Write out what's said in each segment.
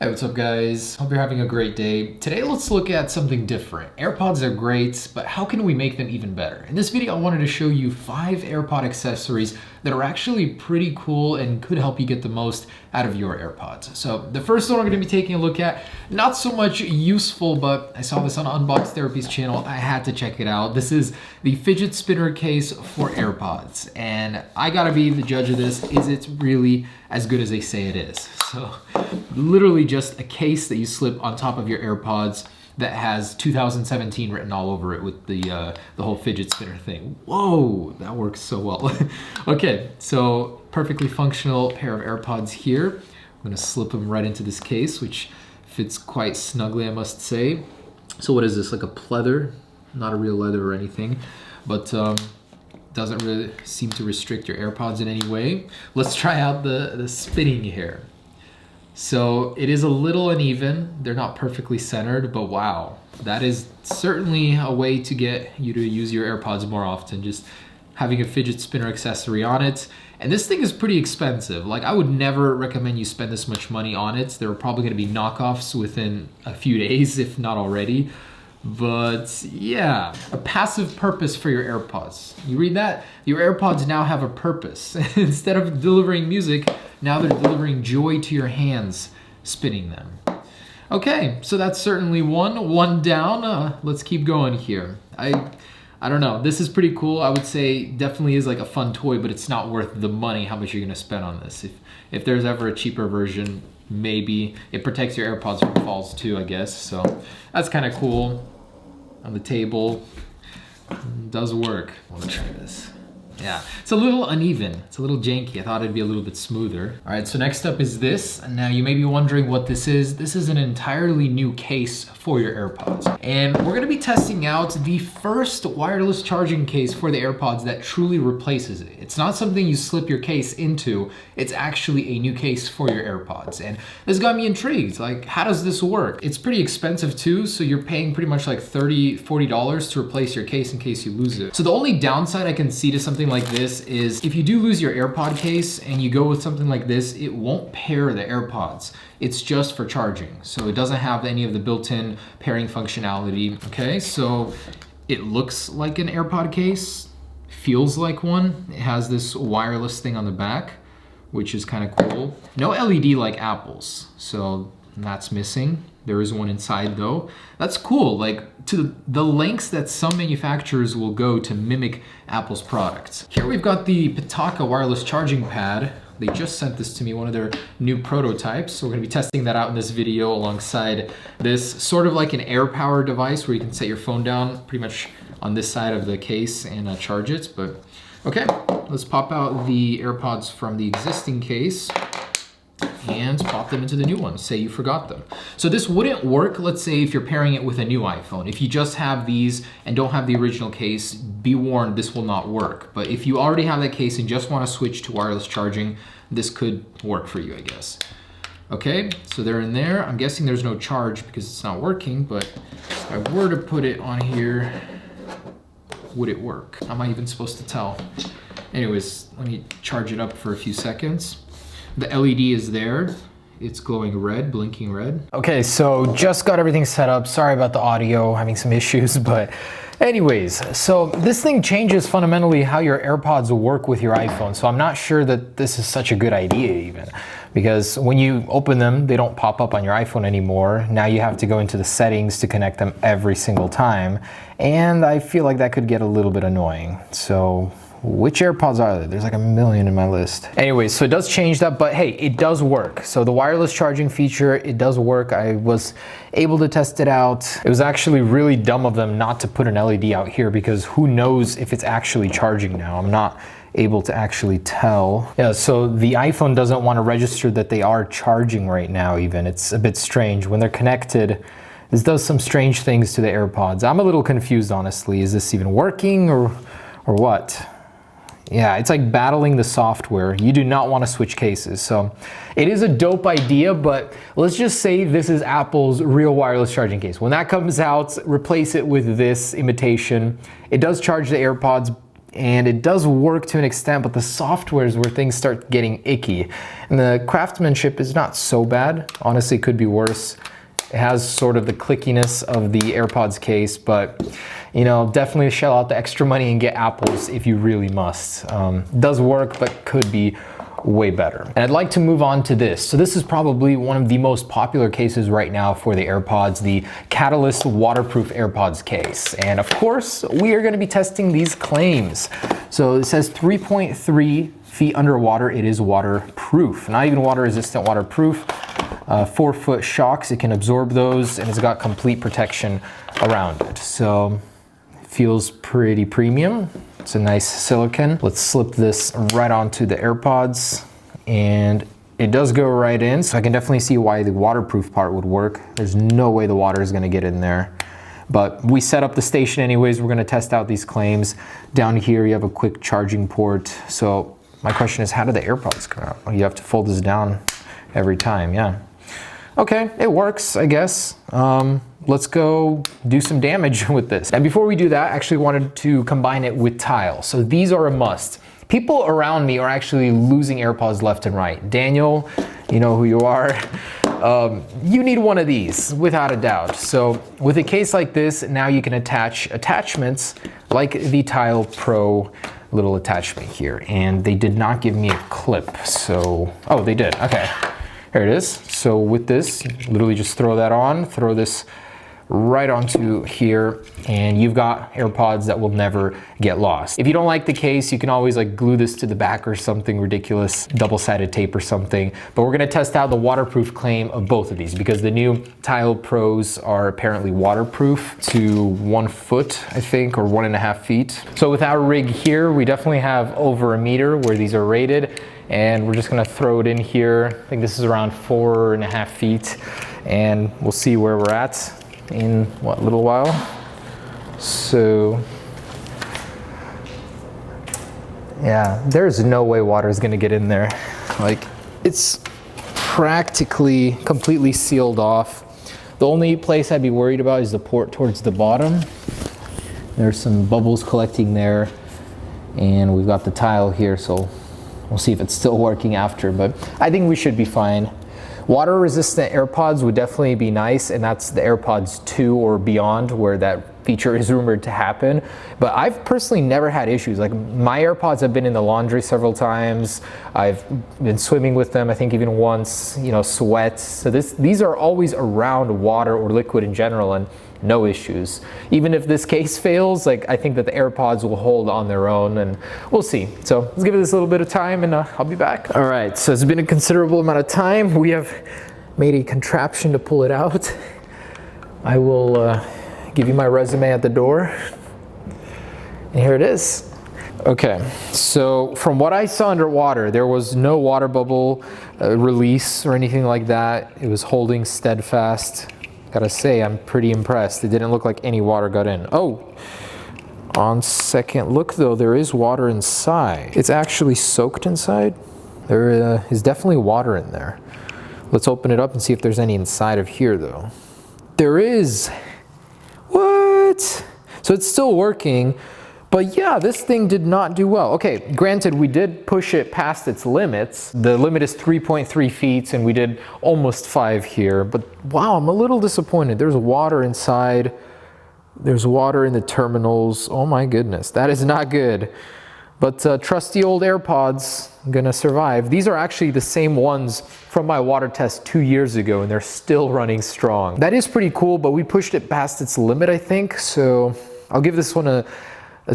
Hey, what's up guys? Hope you're having a great day. Today let's look at something different. AirPods are great, but how can we make them even better? In this video I wanted to show you 5 AirPod accessories that are actually pretty cool and could help you get the most out of your AirPods. So the first one we're going to be taking a look at, not so much useful, but I saw this on Unbox Therapy's channel. I had to check it out. This is the fidget spinner case for AirPods, and I gotta be the judge of this. Is it really as good as they say it is? So literally just a case that you slip on top of your AirPods that has 2017 written all over it with the whole fidget spinner thing. Whoa, that works so well. Okay, so perfectly functional pair of AirPods here. I'm gonna slip them right into this case, which fits quite snugly, I must say. So what is this, like a pleather? Not a real leather or anything, but doesn't really seem to restrict your AirPods in any way. Let's try out the spinning here. So it is a little uneven. They're not perfectly centered, but wow, that is certainly a way to get you to use your AirPods more often, just having a fidget spinner accessory on it. And this thing is pretty expensive. Like, I would never recommend you spend this much money on it. There are probably gonna be knockoffs within a few days, if not already. But yeah, a passive purpose for your AirPods. You read that? Your AirPods now have a purpose. Instead of delivering music, now they're delivering joy to your hands, spinning them. Okay, so that's certainly one down. Let's keep going here. I don't know, this is pretty cool. I would say definitely is like a fun toy, but it's not worth the money, how much you're gonna spend on this. If there's ever a cheaper version, maybe. It protects your AirPods from falls too, I guess. So that's kind of cool. On the table, it does work. Let me try this. Yeah, it's a little uneven. It's a little janky. I thought it'd be a little bit smoother. All right, so next up is this. Now you may be wondering what this is. This is an entirely new case for your AirPods. And we're gonna be testing out the first wireless charging case for the AirPods that truly replaces it. It's not something you slip your case into. It's actually a new case for your AirPods. And this got me intrigued. Like, how does this work? It's pretty expensive too, so you're paying pretty much like $30, $40 to replace your case in case you lose it. So the only downside I can see to something like this is if you do lose your AirPod case and you go with something like this, it won't pair the AirPods. It's just for charging. So it doesn't have any of the built-in pairing functionality. Okay, so it looks like an AirPod case, feels like one. It has this wireless thing on the back, which is kind of cool. No LED like Apple's, so that's missing. There is one inside though. That's cool, like to the lengths that some manufacturers will go to mimic Apple's products. Here we've got the Pitaka wireless charging pad. They just sent this to me, one of their new prototypes. So we're gonna be testing that out in this video alongside this, sort of like an air power device where you can set your phone down pretty much on this side of the case and charge it. But okay, let's pop out the AirPods from the existing case and pop them into the new one. Say you forgot them. So this wouldn't work, let's say, if you're pairing it with a new iPhone. If you just have these and don't have the original case, be warned, this will not work. But if you already have that case and just want to switch to wireless charging, this could work for you, I guess. Okay, so they're in there. I'm guessing there's no charge because it's not working, but if I were to put it on here, would it work? How am I even supposed to tell? Anyways, let me charge it up for a few seconds. The LED is there. It's glowing red, blinking red. Okay, so just got everything set up. Sorry about the audio, having some issues, but anyways, so this thing changes fundamentally how your AirPods work with your iPhone. So I'm not sure that this is such a good idea even, because when you open them, they don't pop up on your iPhone anymore. Now you have to go into the settings to connect them every single time. And I feel like that could get a little bit annoying. So which AirPods are there? There's like a million in my list. Anyways, so it does change that, but hey, it does work. So the wireless charging feature, it does work. I was able to test it out. It was actually really dumb of them not to put an LED out here because who knows if it's actually charging now. I'm not able to actually tell. Yeah, so the iPhone doesn't want to register that they are charging right now even. It's a bit strange. When they're connected, this does some strange things to the AirPods. I'm a little confused, honestly. Is this even working or what? Yeah, it's like battling the software. You do not want to switch cases. So it is a dope idea, but let's just say this is Apple's real wireless charging case. When that comes out, replace it with this imitation. It does charge the AirPods and it does work to an extent, but the software is where things start getting icky. And the craftsmanship is not so bad. Honestly, it could be worse. It has sort of the clickiness of the AirPods case, but you know, definitely shell out the extra money and get Apples if you really must. Does work, but could be way better. And I'd like to move on to this. So this is probably one of the most popular cases right now for the AirPods, the Catalyst waterproof AirPods case. And of course, we are going to be testing these claims. So it says 3.3 feet underwater. It is waterproof, not even water resistant, waterproof. 4-foot shocks, it can absorb those, and it's got complete protection around it. So it feels pretty premium. It's a nice silicone. Let's slip this right onto the AirPods, and it does go right in, so I can definitely see why the waterproof part would work. There's no way the water is gonna get in there. But we set up the station anyways. We're gonna test out these claims. Down here, you have a quick charging port. So my question is, how do the AirPods come out? You have to fold this down every time, yeah. Okay, it works, I guess. Let's go do some damage with this. And before we do that, I actually wanted to combine it with tile. So these are a must. People around me are actually losing AirPods left and right. Daniel, you know who you are. You need one of these, without a doubt. So with a case like this, now you can attach attachments like the Tile Pro little attachment here. And they did not give me a clip, so, oh, they did, okay. Here it is. So with this, literally just throw that on, throw this right onto here, and you've got AirPods that will never get lost. If you don't like the case, you can always like glue this to the back or something ridiculous, double-sided tape or something. But we're gonna test out the waterproof claim of both of these because the new Tile Pros are apparently waterproof to 1 foot, I think, or 1.5 feet. So with our rig here, we definitely have over a meter where these are rated. And we're just gonna throw it in here. I think this is around 4.5 feet, and we'll see where we're at in what, little while. So yeah, there's no way water is gonna get in there. Like, it's practically completely sealed off. The only place I'd be worried about is the port towards the bottom. There's some bubbles collecting there, and we've got the tile here, so we'll see if it's still working after, but I think we should be fine. Water resistant AirPods would definitely be nice, and that's the AirPods 2 or beyond where that feature is rumored to happen. But I've personally never had issues. Like, my AirPods have been in the laundry several times. I've been swimming with them, I think even once, you know, sweat. So these are always around water or liquid in general, and no issues. Even if this case fails, like, I think that the AirPods will hold on their own, and we'll see. So let's give it this a little bit of time, and I'll be back. All right, so it's been a considerable amount of time. We have made a contraption to pull it out. I will give you my resume at the door. And here it is. Okay, so from what I saw underwater, there was no water bubble release or anything like that. It was holding steadfast. Gotta say, I'm pretty impressed. It didn't look like any water got in. Oh, on second look though, there is water inside. It's actually soaked inside. There is definitely water in there. Let's open it up and see if there's any inside of here though. There is. What? So it's still working, but yeah, this thing did not do well. Okay, granted, we did push it past its limits. The limit is 3.3 feet, and we did almost 5 here, but wow, I'm a little disappointed. There's water inside. There's water in the terminals. Oh my goodness, that is not good. But trusty old AirPods, gonna survive. These are actually the same ones from my water test 2 years ago, and they're still running strong. That is pretty cool, but we pushed it past its limit, I think, so I'll give this one a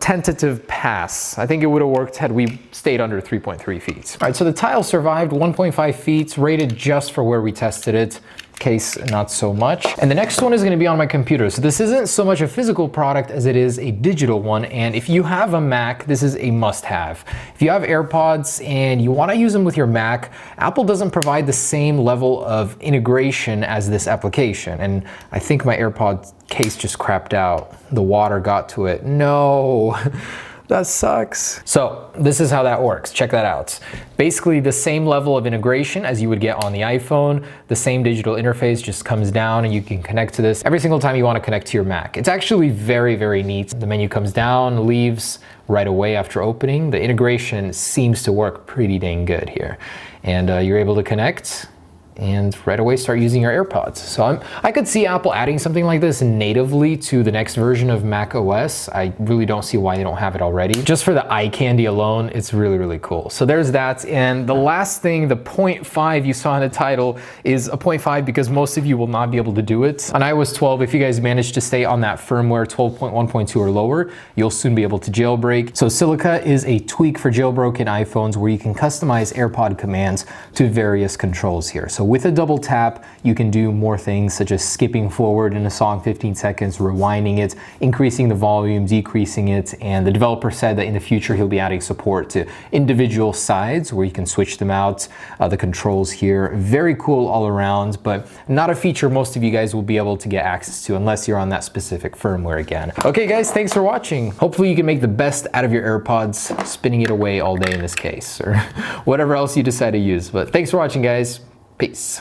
tentative pass. I think it would have worked had we stayed under 3.3 feet. All right, so the tile survived 1.5 feet, rated just for where we tested it. Case, not so much. And the next one is gonna be on my computer. So this isn't so much a physical product as it is a digital one. And if you have a Mac, this is a must-have. If you have AirPods and you wanna use them with your Mac, Apple doesn't provide the same level of integration as this application. And I think my AirPods case just crapped out. The water got to it. No. that sucks. So this is how that works. Check that out. Basically the same level of integration as you would get on the iPhone. The same digital interface just comes down and you can connect to this every single time you want to connect to your Mac. It's actually very, very neat. The menu comes down, leaves right away after opening. The integration seems to work pretty dang good here. And you're able to connect and right away start using your AirPods. So I could see Apple adding something like this natively to the next version of Mac OS. I really don't see why they don't have it already. Just for the eye candy alone, it's really, really cool. So there's that. And the last thing, the 0.5 you saw in the title is a 0.5 because most of you will not be able to do it. On iOS 12, if you guys manage to stay on that firmware 12.1.2 or lower, you'll soon be able to jailbreak. So Silica is a tweak for jailbroken iPhones where you can customize AirPod commands to various controls here. So with a double tap, you can do more things such as skipping forward in a song 15 seconds, rewinding it, increasing the volume, decreasing it, and the developer said that in the future he'll be adding support to individual sides where you can switch them out, the controls here. Very cool all around, but not a feature most of you guys will be able to get access to unless you're on that specific firmware again. Okay guys, thanks for watching. Hopefully you can make the best out of your AirPods, spinning it away all day in this case, or whatever else you decide to use. But thanks for watching guys. Peace.